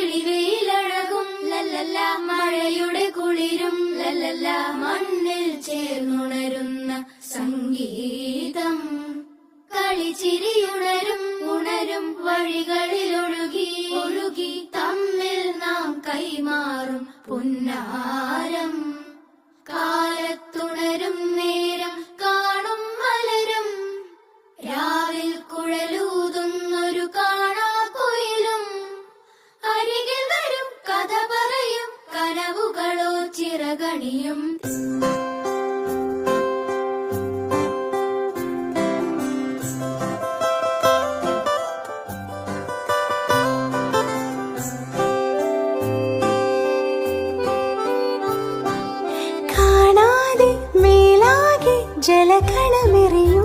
തെളിവെയിലഴകും ലല്ലല്ല, മഴയുടെ കുളിരും ലല്ലല്ല, മണ്ണിൽ ചേർന്നുണരുന്ന സംഗീതം. കളിച്ചിരിയുണരും ഉണരും വഴികളിൽ ഒഴുകി ഒഴുകി തമ്മിൽ നാം കൈമാറും പുന്നാരം. കാലത്തുണരും നേരം കാണും മലരും, രാവിൽ കുഴലൂതുന്നൊരു കാണാക്കുയിലും. അരികിൽ വരും കഥ പറയും കനവുകളോ ചിറകണിയും. ജലകണമെറിയും